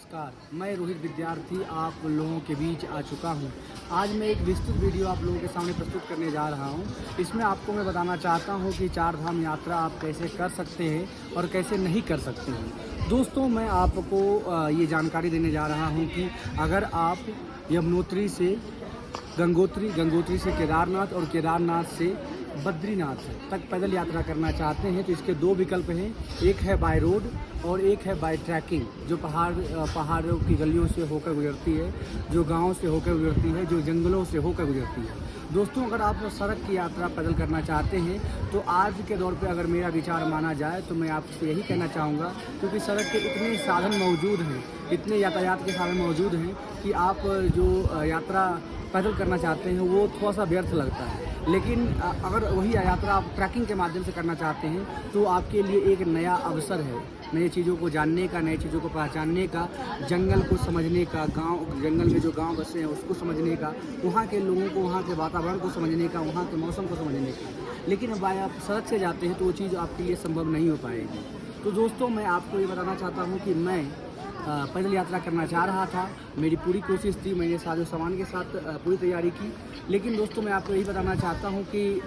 नमस्कार, मैं रोहित विद्यार्थी आप लोगों के बीच आ चुका हूं। आज मैं एक विस्तृत वीडियो आप लोगों के सामने प्रस्तुत करने जा रहा हूं। इसमें आपको मैं बताना चाहता हूं कि चार धाम यात्रा आप कैसे कर सकते हैं और कैसे नहीं कर सकते हैं। दोस्तों, मैं आपको ये जानकारी देने जा रहा हूं कि अगर आप यमुनोत्री से गंगोत्री, गंगोत्री से केदारनाथ और केदारनाथ से बद्रीनाथ तक पैदल यात्रा करना चाहते हैं तो इसके दो विकल्प हैं। एक है बाय रोड और एक है बाय ट्रैकिंग, जो पहाड़ों की गलियों से होकर गुजरती है, जो गाँव से होकर गुजरती है, जो जंगलों से होकर गुजरती है। दोस्तों, अगर आप सड़क की यात्रा पैदल करना चाहते हैं तो आज के दौर पे अगर मेरा विचार माना जाए तो मैं आपसे यही कहना चाहूँगा, क्योंकि सड़क के इतने साधन मौजूद हैं, इतने यातायात के साधन मौजूद हैं कि आप जो यात्रा पैदल करना चाहते हैं वो थोड़ा सा व्यर्थ लगता है। लेकिन अगर वही यात्रा आप ट्रैकिंग के माध्यम से करना चाहते हैं तो आपके लिए एक नया अवसर है, नई चीज़ों को जानने का, नई चीज़ों को पहचानने का, जंगल को समझने का, जंगल में जो गांव बसे हैं उसको समझने का, वहाँ के लोगों को, वहाँ के वातावरण को समझने का, वहाँ के मौसम को समझने का। लेकिन अब आप सड़क से जाते हैं तो वो चीज़ आपके लिए संभव नहीं हो पाएगी। तो दोस्तों, मैं आपको ये बताना चाहता हूँ कि मैं पैदल यात्रा करना चाह रहा था, मेरी पूरी कोशिश थी, मैंने साजो सामान के साथ पूरी तैयारी की। लेकिन दोस्तों, मैं आपको यही बताना चाहता हूं कि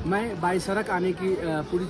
मैं बाई सड़क आने की पूरी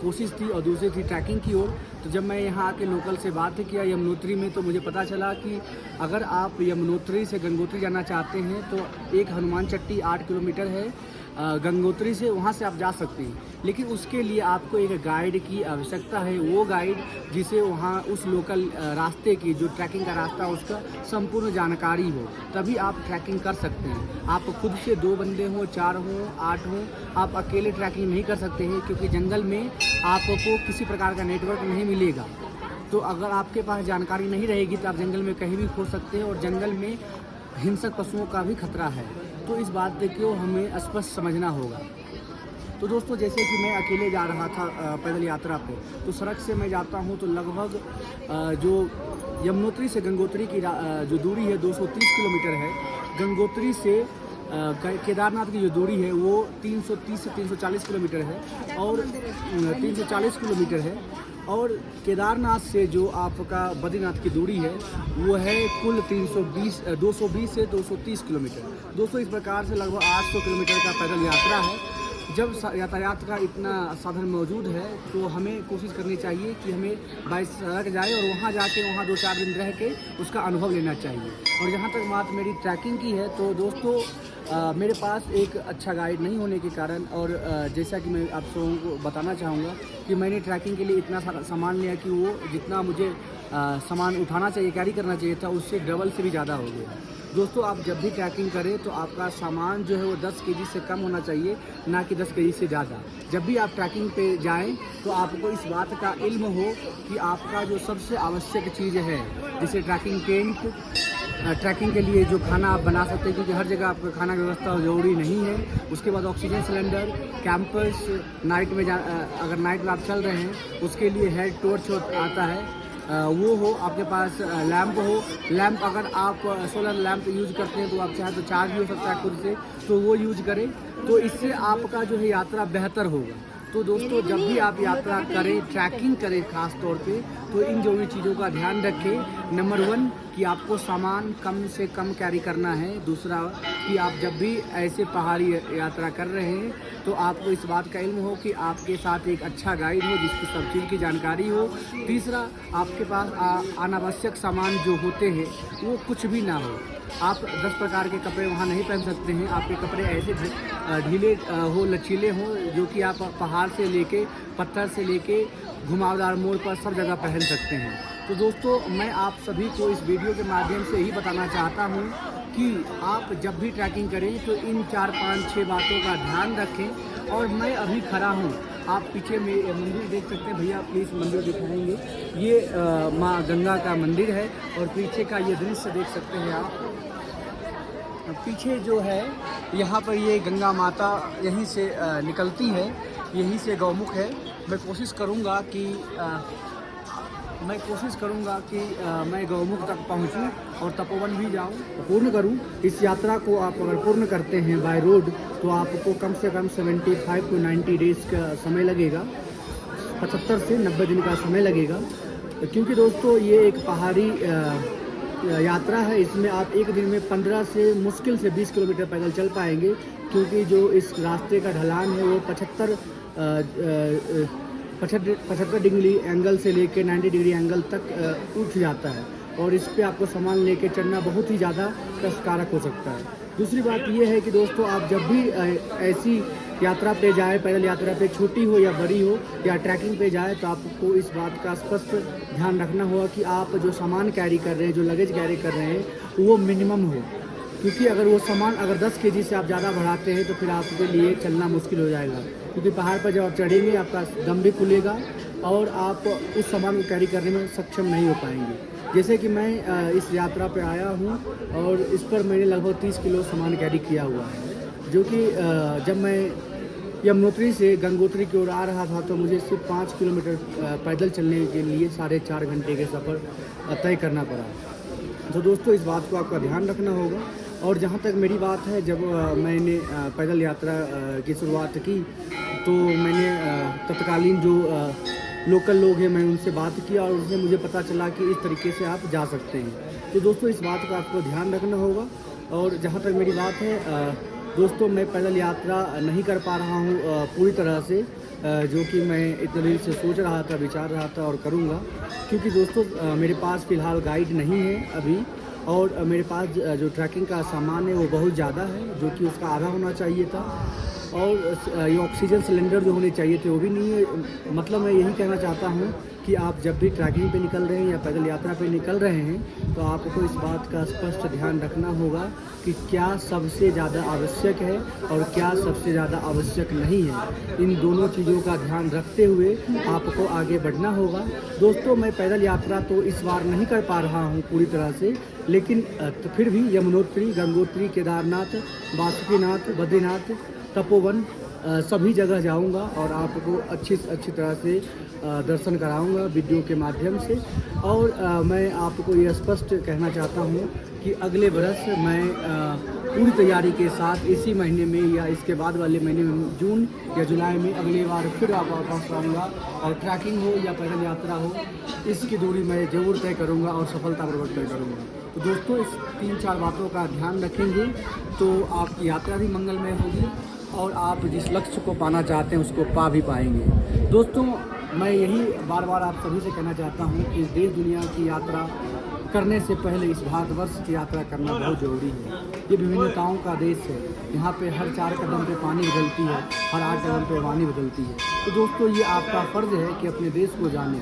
कोशिश थी और दूसरी थी ट्रैकिंग की ओर। तो जब मैं यहाँ आके लोकल से बात किया यमुनोत्री में तो मुझे पता चला कि अगर आप यमुनोत्री से गंगोत्री जाना चाहते हैं तो एक हनुमान चट्टी 8 किलोमीटर है गंगोत्री से, वहाँ से आप जा सकते हैं। लेकिन उसके लिए आपको एक गाइड की आवश्यकता है, वो गाइड जिसे वहाँ उस लोकल रास्ते की, जो ट्रैकिंग का रास्ता है उसका संपूर्ण जानकारी हो, तभी आप ट्रैकिंग कर सकते हैं। आप खुद से 2 बंदे हों, 4 हों, 8 हों, आप अकेले ट्रैकिंग नहीं कर सकते हैं, क्योंकि जंगल में आपको किसी प्रकार का नेटवर्क नहीं मिलेगा। तो अगर आपके पास जानकारी नहीं रहेगी तो आप जंगल में कहीं भी खो सकते हैं और जंगल में हिंसक पशुओं का भी खतरा है। तो इस बात को हमें स्पष्ट समझना होगा। तो दोस्तों, जैसे कि मैं अकेले जा रहा था पैदल यात्रा पे, तो सड़क से मैं जाता हूँ तो लगभग जो यमुनोत्री से गंगोत्री की जो दूरी है 230 किलोमीटर है। गंगोत्री से केदारनाथ की जो दूरी है वो 330 से 340 किलोमीटर है और 340 किलोमीटर है। और केदारनाथ से जो आपका बद्रीनाथ की दूरी है वो है कुल 220 से 230 किलोमीटर। दोस्तों, इस प्रकार से लगभग 800 किलोमीटर का पैदल यात्रा है। जब यातायात का इतना साधन मौजूद है तो हमें कोशिश करनी चाहिए कि हमें बाई सड़क जाए और वहाँ जाके वहाँ 2-4 दिन रह के उसका अनुभव लेना चाहिए। और जहाँ तक बात मेरी ट्रैकिंग की है तो दोस्तों, मेरे पास एक अच्छा गाइड नहीं होने के कारण और जैसा कि मैं आप सबों को बताना चाहूँगा कि मैंने ट्रैकिंग के लिए इतना सारा सामान लिया कि वो जितना मुझे सामान उठाना चाहिए, कैरी करना चाहिए था, उससे डबल से भी ज़्यादा हो गया। दोस्तों, आप जब भी ट्रैकिंग करें तो आपका सामान जो है वो 10 केजी से कम होना चाहिए, ना कि 10 केजी से ज़्यादा। जब भी आप ट्रैकिंग पे जाएं तो आपको इस बात का इल्म हो कि आपका जो सबसे आवश्यक चीज़ है, जैसे ट्रैकिंग टेंट, ट्रैकिंग के लिए जो खाना आप बना सकते हैं, क्योंकि हर जगह आपका खाना की व्यवस्था जरूरी नहीं है। उसके बाद ऑक्सीजन सिलेंडर, कैंपर्स, नाइट में अगर नाइट में आप चल रहे हैं उसके लिए हेड टॉर्च आता है, वो हो आपके पास। लैंप हो, लैंप अगर आप सोलर लैंप यूज़ करते हैं तो आप चाहे तो चार्ज भी हो सकता है खुद से, तो वो यूज करें, तो इससे आपका जो है यात्रा बेहतर होगा। तो दोस्तों, जब भी आप यात्रा करें, ट्रैकिंग करें खास तौर पे, तो इन जो भी चीज़ों का ध्यान रखें। नंबर 1 कि आपको सामान कम से कम कैरी करना है। दूसरा कि आप जब भी ऐसे पहाड़ी यात्रा कर रहे हैं तो आपको इस बात का इल्म हो कि आपके साथ एक अच्छा गाइड हो जिसकी सब चीज़ की जानकारी हो। तीसरा, आपके पास अनावश्यक सामान जो होते हैं वो कुछ भी ना हो। आप 10 प्रकार के कपड़े वहाँ नहीं पहन सकते हैं। आपके कपड़े ऐसे ढीले हो, लचीले हों, जो कि आप पहाड़ से लेके, पत्थर से लेके घुमावदार मोड़ पर सब जगह पहन सकते हैं। तो दोस्तों, मैं आप सभी को इस वीडियो के माध्यम से यही बताना चाहता हूँ कि आप जब भी ट्रैकिंग करें तो इन 4, 5, 6 बातों का ध्यान रखें। और मैं अभी खड़ा हूँ, आप पीछे में मंदिर देख सकते हैं। भैया प्लीज़ मंदिर दिखाएंगे। ये माँ गंगा का मंदिर है और पीछे का ये दृश्य देख सकते हैं आप। पीछे जो है यहाँ पर ये गंगा माता यहीं से निकलती है, यहीं से गौमुख है। मैं कोशिश करूँगा कि मैं गौमुख तक पहुँचूँ और तपोवन भी जाऊँ, पूर्ण करूँ। इस यात्रा को आप अगर पूर्ण करते हैं बाय रोड तो आपको कम से कम 75 to 90 डेज़ का समय लगेगा, 75 से 90 दिन का समय लगेगा। क्योंकि दोस्तों ये एक पहाड़ी यात्रा है। इसमें आप एक दिन में 15 से मुश्किल से 20 किलोमीटर पैदल चल पाएंगे, क्योंकि जो इस रास्ते का ढलान है वो 75 डिग्री एंगल से लेकर 90 डिग्री एंगल तक उठ जाता है, और इस पे आपको सामान लेके चढ़ना बहुत ही ज़्यादा कष्टकारक हो सकता है। दूसरी बात यह है कि दोस्तों आप जब भी ऐसी यात्रा पे जाए, पैदल यात्रा पे, छोटी हो या बड़ी हो या ट्रैकिंग पे जाए, तो आपको इस बात का स्पष्ट ध्यान रखना होगा कि आप जो सामान कैरी कर रहे हैं, जो लगेज कैरी कर रहे हैं, वो मिनिमम हो। क्योंकि अगर वो सामान 10 केजी से आप ज़्यादा बढ़ाते हैं तो फिर आपके लिए चलना मुश्किल हो जाएगा, क्योंकि पहाड़ पर जब आप चढ़ेंगे आपका दम भी खुलेगा और आप उस सामान को कैरी करने में सक्षम नहीं हो पाएंगे। जैसे कि मैं इस यात्रा पे आया हूँ और इस पर मैंने लगभग 30 किलो सामान कैरी किया हुआ है, जो कि जब मैं यमुनोत्री से गंगोत्री की ओर आ रहा था तो मुझे सिर्फ 5 किलोमीटर पैदल चलने के लिए 4.5 घंटे के सफ़र तय करना पड़ा। तो दोस्तों इस बात को आपका ध्यान रखना होगा। और जहाँ तक मेरी बात है, जब मैंने पैदल यात्रा की शुरुआत की तो मैंने तत्कालीन जो लोकल लोग हैं मैं उनसे बात किया और उससे मुझे पता चला कि इस तरीके से आप जा सकते हैं। तो दोस्तों इस बात का आपको ध्यान रखना होगा। और जहाँ तक मेरी बात है दोस्तों, मैं पैदल यात्रा नहीं कर पा रहा हूँ पूरी तरह से, जो कि मैं इतने दिन से सोच रहा था, विचार रहा था और करूँगा, क्योंकि दोस्तों मेरे पास फ़िलहाल गाइड नहीं है अभी, और मेरे पास जो ट्रैकिंग का सामान है वो बहुत ज़्यादा है, जो कि उसका आधा होना चाहिए था, और ये ऑक्सीजन सिलेंडर जो होने चाहिए थे वो भी नहीं है। मतलब मैं यही कहना चाहता हूँ कि आप जब भी ट्रैकिंग पे निकल रहे हैं या पैदल यात्रा पे निकल रहे हैं तो आपको इस बात का स्पष्ट ध्यान रखना होगा कि क्या सबसे ज़्यादा आवश्यक है और क्या सबसे ज़्यादा आवश्यक नहीं है। इन दोनों चीज़ों का ध्यान रखते हुए आपको आगे बढ़ना होगा। दोस्तों मैं पैदल यात्रा तो इस बार नहीं कर पा रहा हूँ पूरी तरह से, लेकिन तो फिर भी यमुनोत्री, गंगोत्री, केदारनाथ, बासुकीनाथ, बद्रीनाथ, तपोवन सभी जगह जाऊंगा और आपको अच्छी तरह से दर्शन कराऊंगा वीडियो के माध्यम से। और मैं आपको ये स्पष्ट कहना चाहता हूँ कि अगले बरस मैं पूरी तैयारी के साथ इसी महीने में या इसके बाद वाले महीने में, जून या जुलाई में, अगली बार फिर आप वापस आऊँगा और ट्रैकिंग हो या पैदल यात्रा हो, इसकी दूरी मैं ज़रूर तय करूँगा और सफलतापूर्वक तय करूँगा। तो दोस्तों इस 3-4 बातों का ध्यान रखेंगे तो आपकी यात्रा भी मंगलमय होगी और आप जिस लक्ष्य को पाना चाहते हैं उसको पा भी पाएंगे। दोस्तों मैं यही बार बार आप सभी से कहना चाहता हूँ कि देश दुनिया की यात्रा करने से पहले इस भारतवर्ष की यात्रा करना बहुत ज़रूरी है। ये विभिन्नताओं का देश है, यहाँ पे हर 4 कदम पे पानी बदलती है, हर 8 कदम पे वाणी बदलती है। तो दोस्तों ये आपका फ़र्ज़ है कि अपने देश को जानें।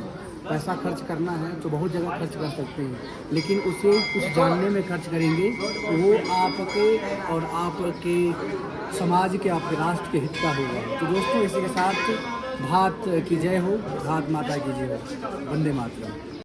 पैसा खर्च करना है तो बहुत जगह खर्च कर सकते हैं, लेकिन उसे कुछ जानने में खर्च करेंगे तो वो आपके और आपके समाज के, आपके राष्ट्र के हित का होगा। तो दोस्तों इसी के साथ भारत की जय हो, भारत माता की जय हो, वंदे मातरम।